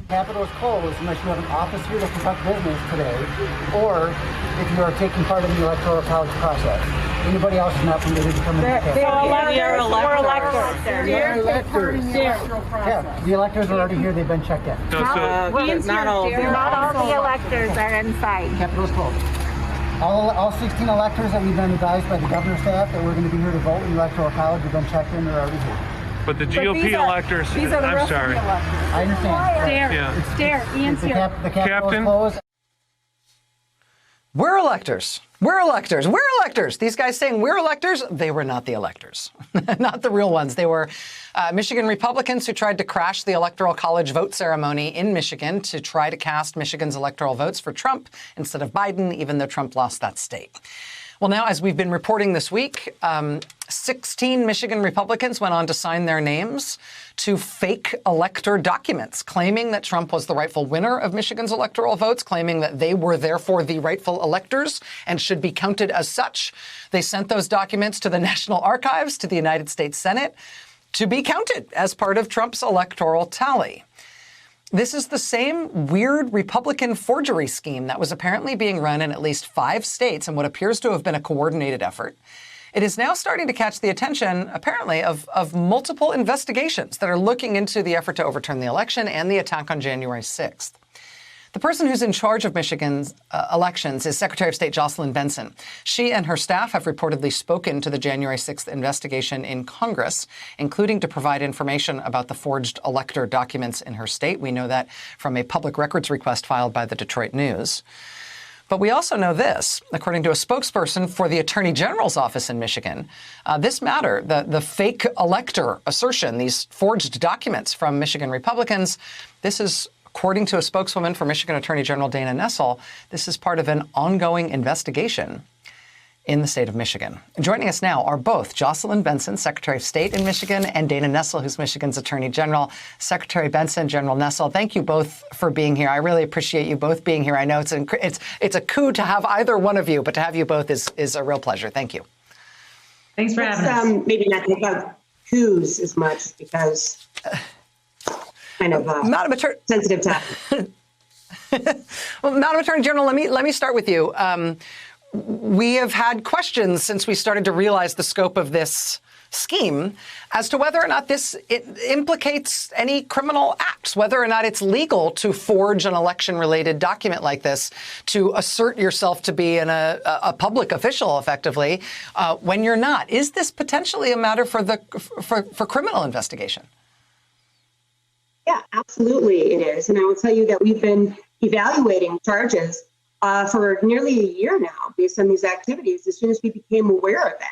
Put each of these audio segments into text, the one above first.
Capitol is closed unless you have an office here to conduct business today, or if you are taking part in the Electoral College process. Anybody else is not permitted to come into the Capitol. We're electors. Yeah, the electors are already here. They've been checked in. Not all the electors are inside. Capitol is closed. All 16 electors that we've been advised by the governor's staff that we're going to be here to vote in the Electoral College have been checked in. They're already here. But the GOP electors, these are the I'm sorry. I understand. Ian's here. The Capitol is closed. We're electors. We're electors. We're electors. These guys saying we're electors, they were not the electors, not the real ones. They were Michigan Republicans who tried to crash the Electoral College vote ceremony in Michigan to try to cast Michigan's electoral votes for Trump instead of Biden, even though Trump lost that state. Well, now, as we've been reporting this week, 16 Michigan Republicans went on to sign their names to fake elector documents, claiming that Trump was the rightful winner of Michigan's electoral votes, claiming that they were therefore the rightful electors and should be counted as such. They sent those documents to the National Archives, to the United States Senate, to be counted as part of Trump's electoral tally. This is the same weird Republican forgery scheme that was apparently being run in at least 5 states in what appears to have been a coordinated effort. It is now starting to catch the attention, apparently, of multiple investigations that are looking into the effort to overturn the election and the attack on January 6th. The person who's in charge of Michigan's elections is Secretary of State Jocelyn Benson. She and her staff have reportedly spoken to the January 6th investigation in Congress, including to provide information about the forged elector documents in her state. We know that from a public records request filed by the Detroit News. But we also know this, according to a spokesperson for the Attorney General's office in Michigan, this matter, the fake elector assertion, these forged documents from Michigan Republicans, this is, according to a spokeswoman for Michigan Attorney General Dana Nessel, this is part of an ongoing investigation in the state of Michigan. Joining us now are both Jocelyn Benson, Secretary of State in Michigan, and Dana Nessel, who's Michigan's Attorney General. Secretary Benson, General Nessel, thank you both for being here. I really appreciate you both being here. I know it's a coup to have either one of you, but to have you both is a real pleasure. Thank you. Thanks for having us. Maybe not think about coups as much because kind of sensitive topic. Well, Madam Attorney General, let me start with you. We have had questions since we started to realize the scope of this scheme as to whether or not it implicates any criminal acts, whether or not it's legal to forge an election-related document like this to assert yourself to be a public official, effectively, when you're not. Is this potentially a matter for criminal investigation? Yeah, absolutely it is. And I will tell you that we've been evaluating charges for nearly a year now based on these activities as soon as we became aware of that.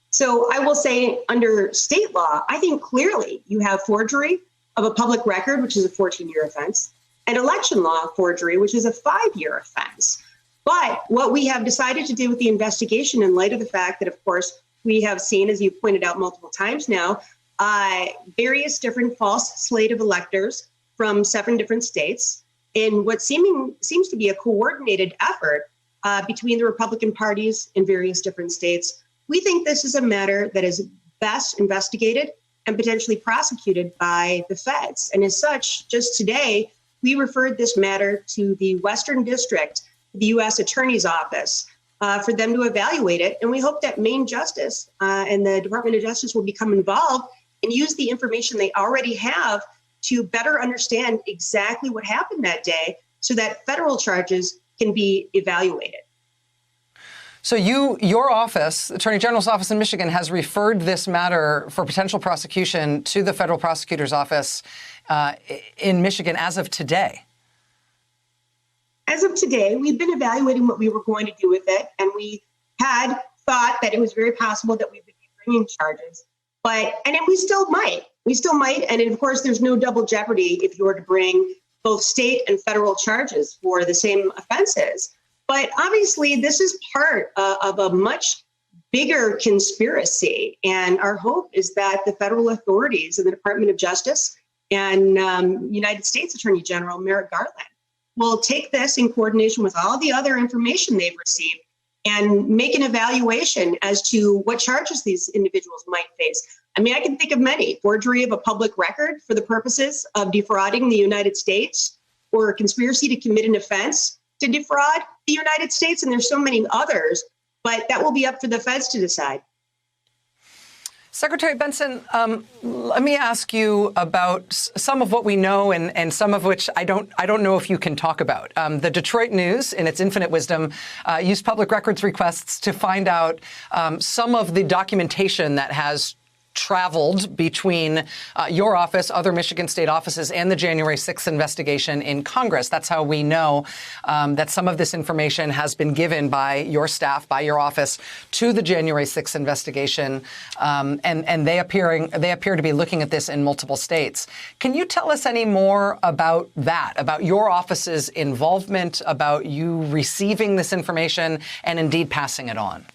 So I will say under state law, I think clearly you have forgery of a public record, which is a 14-year offense, and election law forgery, which is a 5-year offense. But what we have decided to do with the investigation in light of the fact that, of course, we have seen, as you've pointed out multiple times now, various different false slate of electors from 7 different states in what seems to be a coordinated effort between the Republican parties in various different states. We think this is a matter that is best investigated and potentially prosecuted by the feds. And as such, just today, we referred this matter to the Western District, the U.S. Attorney's Office, for them to evaluate it. And we hope that Maine Justice and the Department of Justice will become involved and use the information they already have to better understand exactly what happened that day so that federal charges can be evaluated. So your office, Attorney General's office in Michigan, has referred this matter for potential prosecution to the federal prosecutor's office in Michigan as of today. As of today, we've been evaluating what we were going to do with it, and we had thought that it was very possible that we would be bringing charges. And we still might. We still might. And of course, there's no double jeopardy if you were to bring both state and federal charges for the same offenses. But obviously, this is part of a much bigger conspiracy. And our hope is that the federal authorities and the Department of Justice and United States Attorney General Merrick Garland will take this in coordination with all the other information they've received and make an evaluation as to what charges these individuals might face. I mean, I can think of many. Forgery of a public record for the purposes of defrauding the United States, or a conspiracy to commit an offense to defraud the United States. And there's so many others, but that will be up for the feds to decide. Secretary Benson, let me ask you about some of what we know and some of which I don't know if you can talk about. The Detroit News, in its infinite wisdom, used public records requests to find out some of the documentation that has traveled between your office, other Michigan state offices, and the January 6th investigation in Congress. That's how we know that some of this information has been given by your staff, by your office, to the January 6th investigation, and they appear to be looking at this in multiple states. Can you tell us any more about that, about your office's involvement, about you receiving this information and indeed passing it on?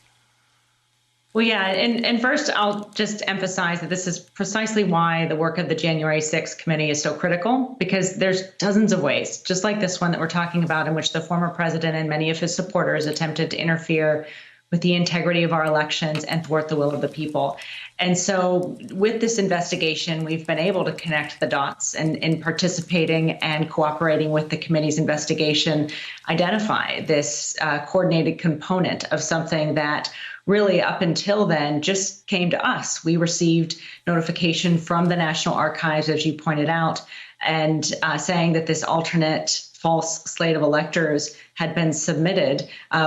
Well, yeah, and first, I'll just emphasize that this is precisely why the work of the January 6th committee is so critical, because there's dozens of ways, just like this one that we're talking about, in which the former president and many of his supporters attempted to interfere with the integrity of our elections and thwart the will of the people. And so with this investigation, we've been able to connect the dots and in participating and cooperating with the committee's investigation, identify this coordinated component of something that really up until then just came to us. We received notification from the National Archives, as you pointed out, and saying that this alternate false slate of electors had been submitted.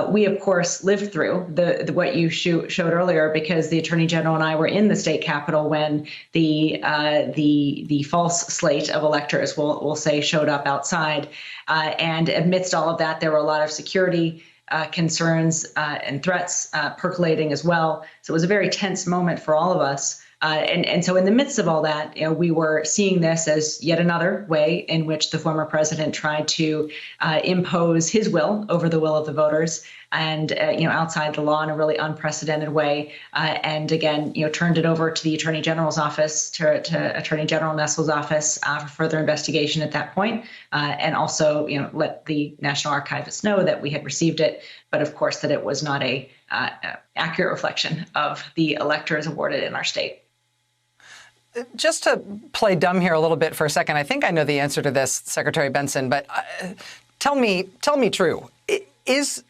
We, of course, lived through the what you showed earlier, because the Attorney General and I were in the state capitol when the false slate of electors, we'll say, showed up outside. And amidst all of that, there were a lot of security concerns and threats percolating as well. So it was a very tense moment for all of us. And so in the midst of all that, we were seeing this as yet another way in which the former president tried to impose his will over the will of the voters, and outside the law in a really unprecedented way. And again, turned it over to the Attorney General's office, to Attorney General Nessel's office for further investigation at that point, and also let the National Archivists know that we had received it, but of course that it was not a accurate reflection of the electors awarded in our state. Just to play dumb here a little bit for a second, I think I know the answer to this, Secretary Benson, but tell me true. Is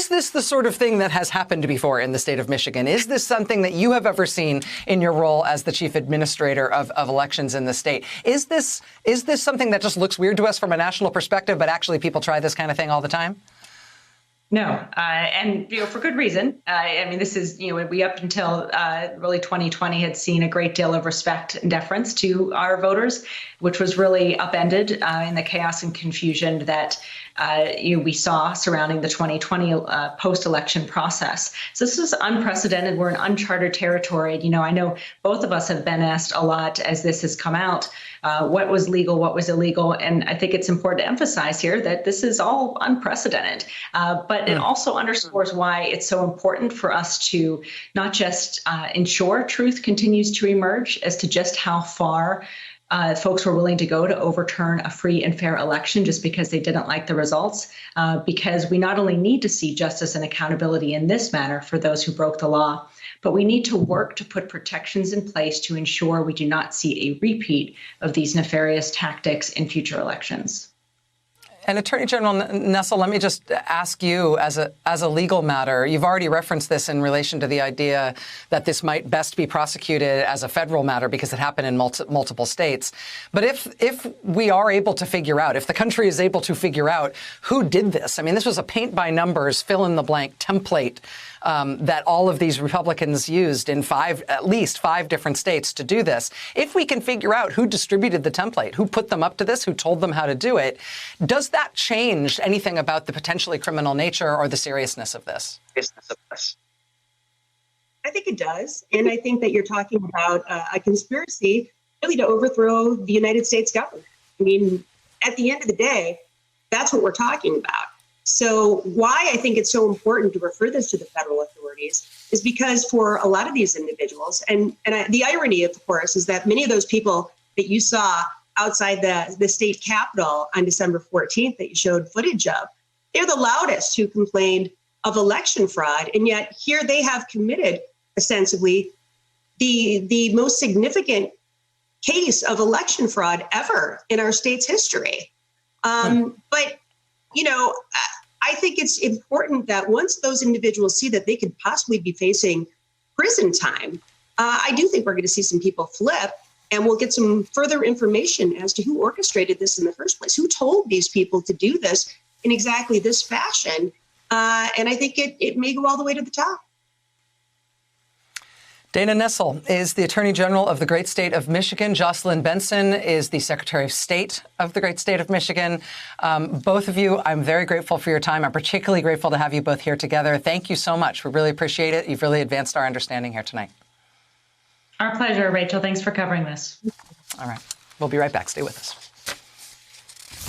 this the sort of thing that has happened before in the state of Michigan? Is this something that you have ever seen in your role as the chief administrator of elections in the state? Is this something that just looks weird to us from a national perspective, but actually people try this kind of thing all the time? No, and for good reason. I mean, this is we up until really 2020 had seen a great deal of respect and deference to our voters, which was really upended in the chaos and confusion that we saw surrounding the 2020 post-election process. So this was unprecedented. We're in uncharted territory. I know both of us have been asked a lot as this has come out, what was legal, what was illegal. And I think it's important to emphasize here that this is all unprecedented. But it also underscores why it's so important for us to not just ensure truth continues to emerge as to just how far folks were willing to go to overturn a free and fair election just because they didn't like the results, because we not only need to see justice and accountability in this manner for those who broke the law, but we need to work to put protections in place to ensure we do not see a repeat of these nefarious tactics in future elections. And Attorney General Nessel, let me just ask you, as a legal matter, you've already referenced this in relation to the idea that this might best be prosecuted as a federal matter because it happened in multiple states. But if we are able to figure out, if the country is able to figure out who did this, I mean, this was a paint by numbers, fill in the blank template that all of these Republicans used in at least five different states to do this. If we can figure out who distributed the template, who put them up to this, who told them how to do it, does that change anything about the potentially criminal nature or the seriousness of this? I think it does. And I think that you're talking about a conspiracy really to overthrow the United States government. I mean, at the end of the day, that's what we're talking about. So why I think it's so important to refer this to the federal authorities is because for a lot of these individuals, and the irony, of course, is that many of those people that you saw outside the state capitol on December 14th that you showed footage of, they're the loudest who complained of election fraud. And yet here they have committed, ostensibly, the most significant case of election fraud ever in our state's history. But, I think it's important that once those individuals see that they could possibly be facing prison time, I do think we're going to see some people flip, and we'll get some further information as to who orchestrated this in the first place, who told these people to do this in exactly this fashion. And I think it may go all the way to the top. Dana Nessel is the Attorney General of the great state of Michigan. Jocelyn Benson is the Secretary of State of the great state of Michigan. Both of you, I'm very grateful for your time. I'm particularly grateful to have you both here together. Thank you so much. We really appreciate it. You've really advanced our understanding here tonight. Our pleasure, Rachel. Thanks for covering this. All right. We'll be right back. Stay with us.